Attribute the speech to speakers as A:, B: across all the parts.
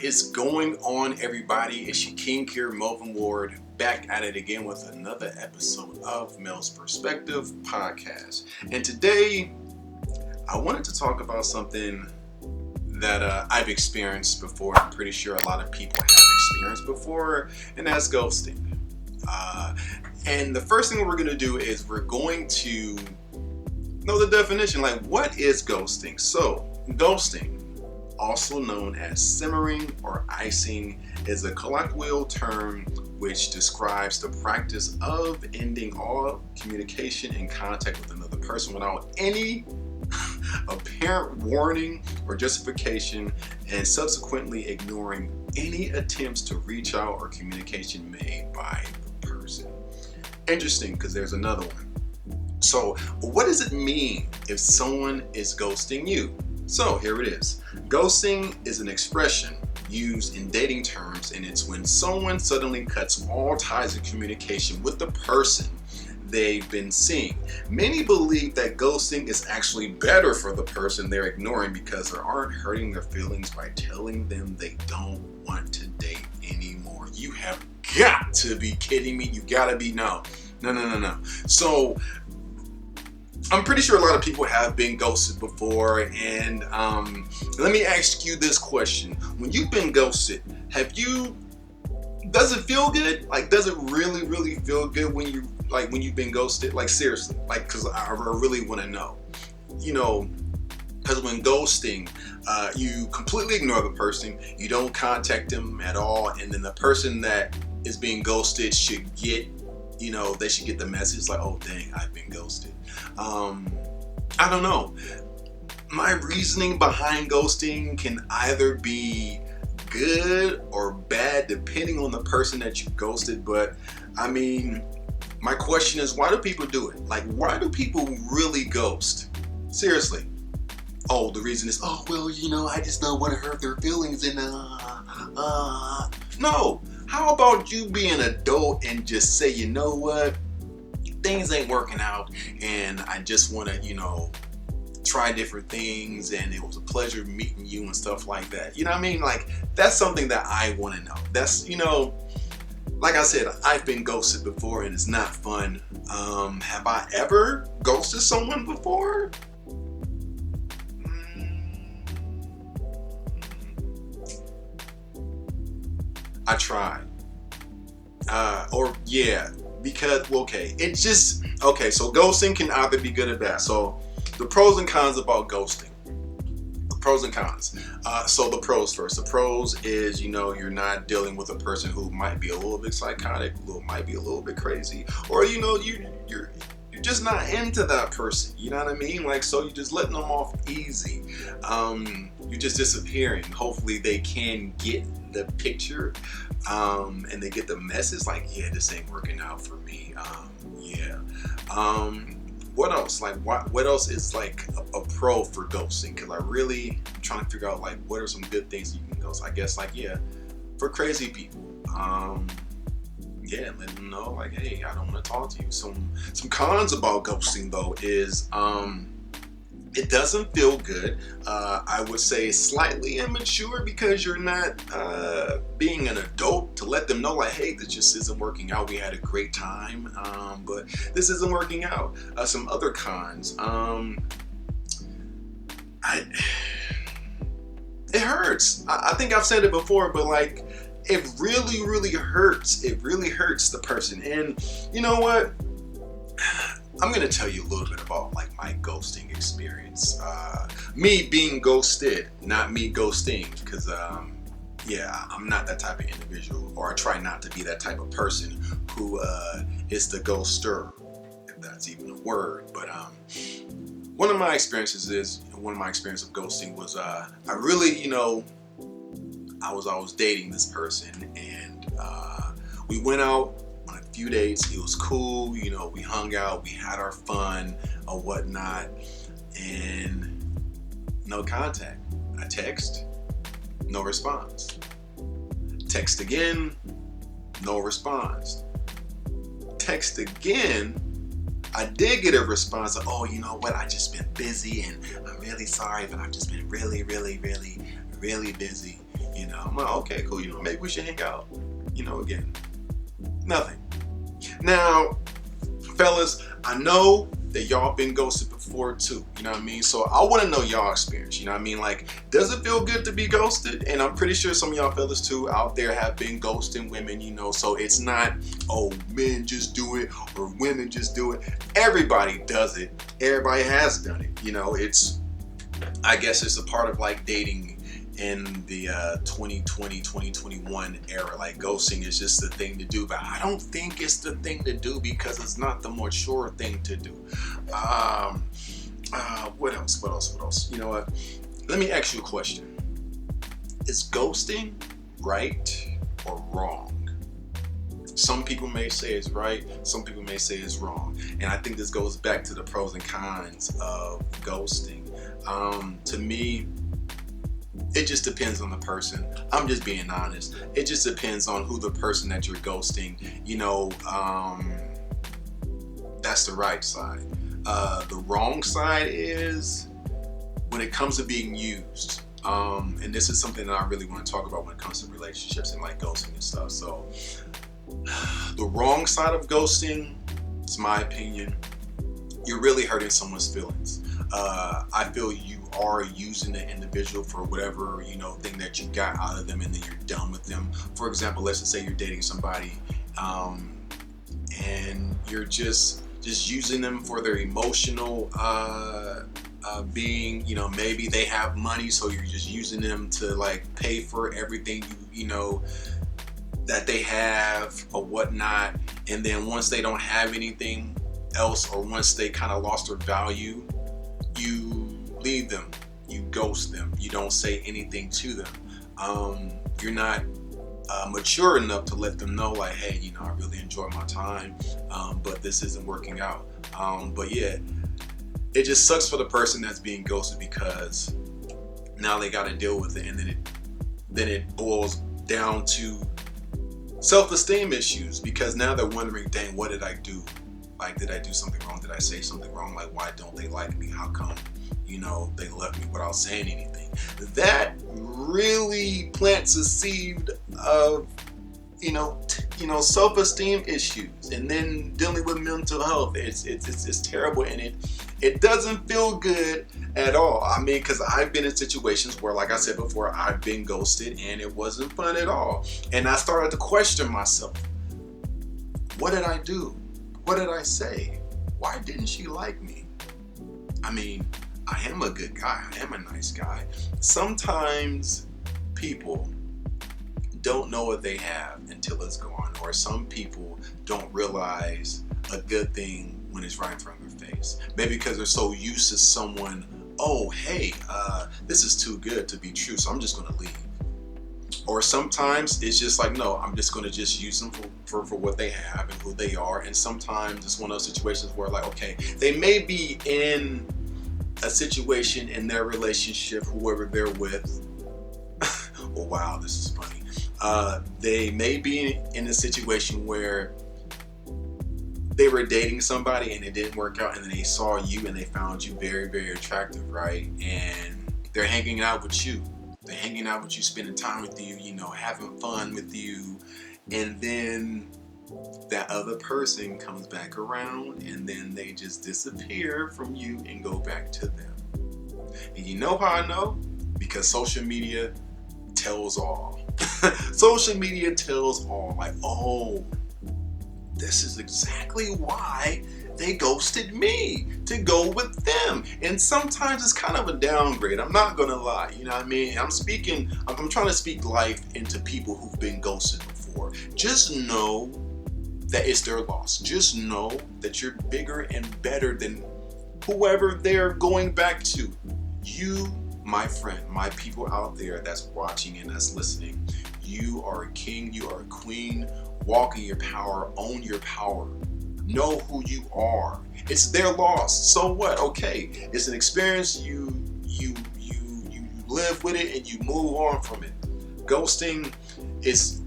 A: What is going on, everybody? It's your king here, Melvin Ward, back at it again with another episode of Mel's Perspective Podcast. And today, I wanted to talk about something that I've experienced before. I'm pretty sure a lot of people have experienced before, and that's ghosting. And the first thing we're going to do is we're going to know the definition, like what is ghosting? So, ghosting, also known as simmering or icing, is a colloquial term which describes the practice of ending all communication and contact with another person without any apparent warning or justification, and subsequently ignoring any attempts to reach out or communication made by the person. Interesting, because there's another one. So, what does it mean if someone is ghosting you? So here it is. Ghosting is an expression used in dating terms, and it's when someone suddenly cuts all ties of communication with the person they've been seeing. Many believe that ghosting is actually better for the person they're ignoring because they aren't hurting their feelings by telling them they don't want to date anymore. You have got to be kidding me. You gotta be, no. So I'm pretty sure a lot of people have been ghosted before, and let me ask you this question. When you've been ghosted, does it feel good? Like, does it really feel good when you've been ghosted? Like, seriously, like, because I really want to know. You know, because when ghosting, you completely ignore the person, you don't contact them at all, and then the person that is being ghosted should get, they should get the message like, oh dang, I've been ghosted. I don't know. My reasoning behind ghosting can either be good or bad depending on the person that you ghosted, but I mean, my question is, why do people do it? Like, why do people really ghost? Seriously. Oh, the reason is, oh, well, I just don't want to hurt their feelings, and no. How about you be an adult and just say, you know what, things ain't working out, and I just want to, try different things, and it was a pleasure meeting you and stuff like that. You know what I mean? Like, that's something that I want to know. That's, like I said, I've been ghosted before, and it's not fun. Have I ever ghosted someone before? I tried. Because, so ghosting can either be good or bad. So the pros and cons about ghosting. The pros and cons. So the pros first. The pros is, you're not dealing with a person who might be a little bit psychotic, might be a little bit crazy, or, you're just not into that person. You know what I mean? Like, so you're just letting them off easy. You're just disappearing. Hopefully they can get the picture, and they get the message like, yeah, this ain't working out for me. What else? Like, what else is like a pro for ghosting? Because I'm trying to figure out, like, what are some good things you can ghost? I guess, like, for crazy people. Let them know, like, hey, I don't want to talk to you. Some cons about ghosting, though, is it doesn't feel good. I would say slightly immature because you're not being an adult to let them know, like, hey, this just isn't working out. We had a great time, but this isn't working out. Some other cons. It hurts. I think I've said it before, but like, it really hurts. It really hurts the person. And you know what? I'm going to tell you a little bit about, like, my ghosting experience. Me being ghosted, not me ghosting, because, I'm not that type of individual, or I try not to be that type of person who is the ghoster, if that's even a word. But one of my experiences of ghosting was, I really, I was dating this person, and we went out on a few dates. It was cool, we hung out, we had our fun or whatnot, and no contact. I text, no response. Text again, no response. Text again, I did get a response of, oh, you know what, I just been busy, and I'm really sorry, but I've just been really busy, I'm like, okay, cool. Maybe we should hang out. Again, nothing. Now, fellas, I know that y'all been ghosted before too. You know what I mean? So I want to know y'all experience. You know what I mean? Like, does it feel good to be ghosted? And I'm pretty sure some of y'all fellas too out there have been ghosting women. So it's not, oh, men just do it or women just do it. Everybody does it. Everybody has done it. I guess it's a part of like dating in the 2020, 2021 era. Like, ghosting is just the thing to do, but I don't think it's the thing to do because it's not the mature thing to do. What else? You know what? Let me ask you a question. Is ghosting right or wrong? Some people may say it's right, some people may say it's wrong. And I think this goes back to the pros and cons of ghosting. To me, it just depends on the person. I'm just being honest. It just depends on who the person that you're ghosting. That's the right side. The wrong side is when it comes to being used. And this is something that I really want to talk about when it comes to relationships and like ghosting and stuff. So the wrong side of ghosting, it's my opinion, you're really hurting someone's feelings. I feel you are using the individual for whatever thing that you got out of them, and then you're done with them. For example, let's just say you're dating somebody and you're just using them for their emotional being. Maybe they have money, so you're just using them to like pay for everything that they have or whatnot. And then once they don't have anything else, or once they kind of lost their value, you leave them, you ghost them, you don't say anything to them. You're not mature enough to let them know, like, hey, I really enjoy my time, but this isn't working out. But yeah, it just sucks for the person that's being ghosted, because now they got to deal with it, and then it boils down to self-esteem issues, because now they're wondering, dang, what did I do? Like, did I do something wrong? Did I say something wrong? Like, why don't they like me? How come, they left me without saying anything? That really plants a seed of, self-esteem issues, and then dealing with mental health. It's terrible, and it doesn't feel good at all. I mean, because I've been in situations where, like I said before, I've been ghosted, and it wasn't fun at all. And I started to question myself. What did I do? What did I say? Why didn't she like me? I mean, I am a good guy. I am a nice guy. Sometimes people don't know what they have until it's gone, or some people don't realize a good thing when it's right in front of their face. Maybe because they're so used to someone, oh, hey, this is too good to be true, so I'm just going to leave. Or sometimes it's just like, no, I'm just going to just use them for what they have and who they are. And sometimes it's one of those situations where, like, okay, they may be in a situation in their relationship, whoever they're with. Oh, wow, this is funny. They may be in a situation where they were dating somebody and it didn't work out, and then they saw you and they found you very, very attractive, right? And they're hanging out with you. They're hanging out with you, spending time with you, having fun with you. And then that other person comes back around, and then they just disappear from you and go back to them. And you know how I know? Because social media tells all. Social media tells all. Like, oh, this is exactly why they ghosted me, to go with them. And sometimes it's kind of a downgrade. I'm not gonna lie. You know what I mean? I'm trying to speak life into people who've been ghosted before. Just know that it's their loss. Just know that you're bigger and better than whoever they're going back to. You, my friend, my people out there that's watching and that's listening, you are a king, you are a queen. Walk in your power, own your power. Know who you are. It's their loss. So what? Okay, it's an experience. You live with it and you move on from it. Ghosting is,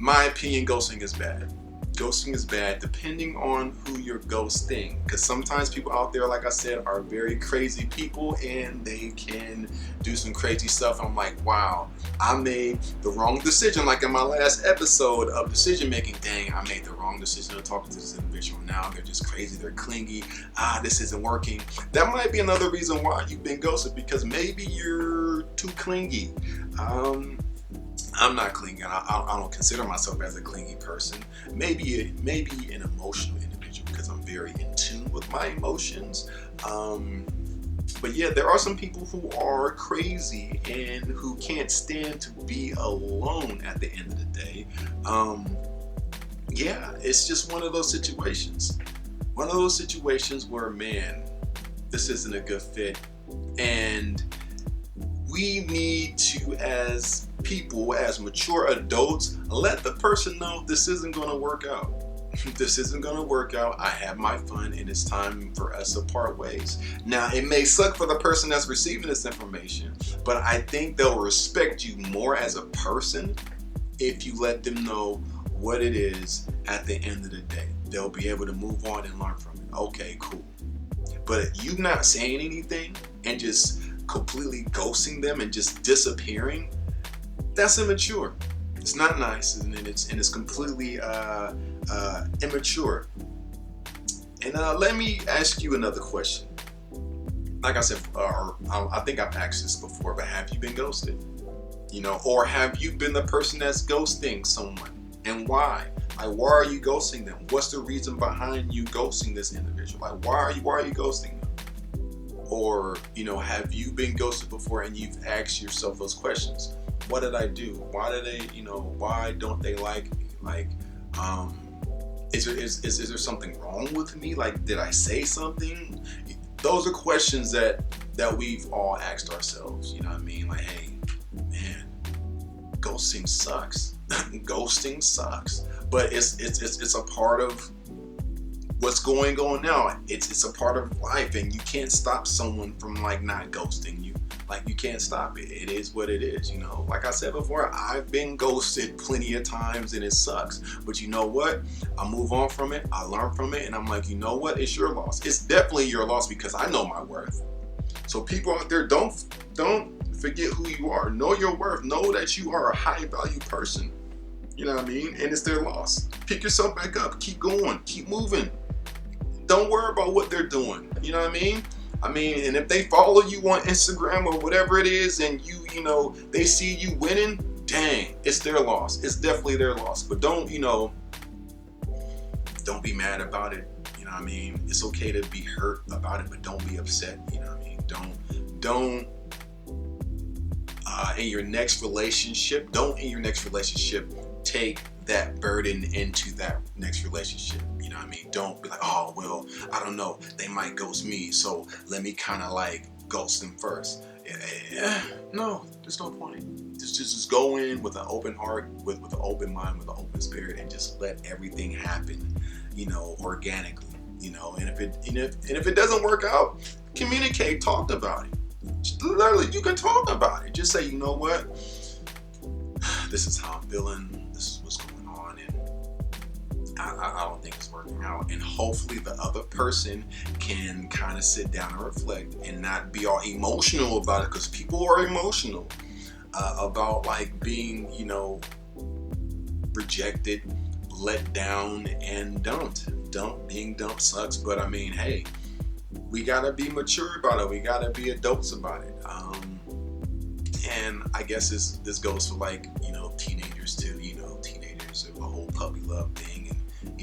A: my opinion, ghosting is bad. Ghosting is bad depending on who you're ghosting, because sometimes people out there, like I said, are very crazy people and they can do some crazy stuff. I'm like, wow, I made the wrong decision. Like in my last episode of decision making, dang, I made the wrong decision to talk to this individual. Now they're just crazy, they're clingy, this isn't working. That might be another reason why you've been ghosted, because maybe you're too clingy. I'm not clingy. I don't consider myself as a clingy person. Maybe an emotional individual, because I'm very in tune with my emotions. But yeah, there are some people who are crazy and who can't stand to be alone at the end of the day. Yeah, it's just one of those situations. One of those situations where, man, this isn't a good fit. And we need to, as people, as mature adults, let the person know this isn't going to work out. This isn't going to work out. I have my fun and it's time for us to part ways. Now, it may suck for the person that's receiving this information, but I think they'll respect you more as a person if you let them know what it is at the end of the day. They'll be able to move on and learn from it. Okay, cool. But you not saying anything and just completely ghosting them and just disappearing, that's immature. It's not nice, and it's completely immature. And let me ask you another question. Like I said, I think I've asked this before, but have you been ghosted? Or have you been the person that's ghosting someone, and why? Like, why are you ghosting them? What's the reason behind you ghosting this individual? Like, why are you ghosting them? Or, have you been ghosted before and you've asked yourself those questions? What did I do? Why did they, why don't they like me? Like, is there something wrong with me? Like, did I say something? Those are questions that we've all asked ourselves. You know what I mean? Like, hey, man, ghosting sucks. Ghosting sucks. But it's a part of what's going on now. It's a part of life, and you can't stop someone from not ghosting you. Like, you can't stop it. It is what it is. Like I said before, I've been ghosted plenty of times and it sucks. But you know what? I move on from it. I learn from it, and I'm like, you know what? It's your loss. It's definitely your loss, because I know my worth. So people out there, don't forget who you are. Know your worth. Know that you are a high value person. You know what I mean? And it's their loss. Pick yourself back up. Keep going. Keep moving. Don't worry about what they're doing. You know what I mean? And if they follow you on Instagram or whatever it is, and they see you winning, dang, it's their loss. It's definitely their loss. But don't be mad about it. You know what I mean? It's okay to be hurt about it, but don't be upset. You know what I mean? Don't in your next relationship, take that burden into that next relationship. You know what I mean? Don't be like, oh, well, I don't know, they might ghost me, so let me kind of ghost them first. No, there's no point. Just go in with an open heart, with an open mind, with an open spirit, and just let everything happen, organically. And if it doesn't work out, communicate, talk about it. Literally, you can talk about it. Just say, you know what? This is how I'm feeling. This is what's going on, and I don't think it's working out. And hopefully the other person can kind of sit down and reflect and not be all emotional about it, because people are emotional about being, rejected, let down, and dumped. Being dumped sucks, but hey, we gotta be mature about it. We gotta be adults about it. And I guess this goes for teenagers too. Teenagers are the whole puppy love thing, and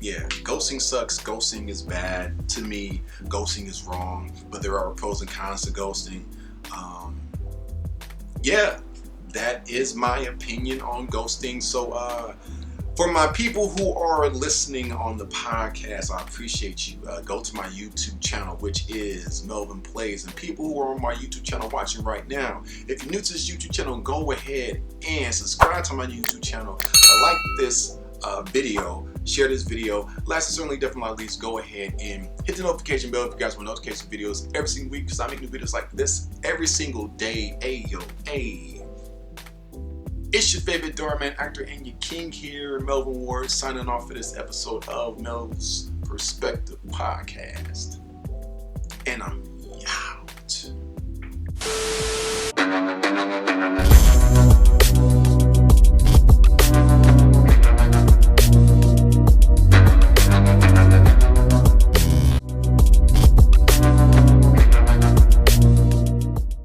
A: yeah, ghosting sucks. Ghosting is bad. To me, ghosting is wrong. But there are pros and cons to ghosting. Yeah, that is my opinion on ghosting. So for my people who are listening on the podcast, I appreciate you. Go to my YouTube channel, which is Melvin Plays. And people who are on my YouTube channel watching right now, if you're new to this YouTube channel, go ahead and subscribe to my YouTube channel. Like this video, share this video. Last and certainly definitely not least, go ahead and hit the notification bell if you guys want notification videos every single week, because I make new videos like this every single day. Hey, yo, hey. It's your favorite doorman actor and your king here, Melvin Ward, signing off for this episode of Mel's Perspective Podcast. And I'm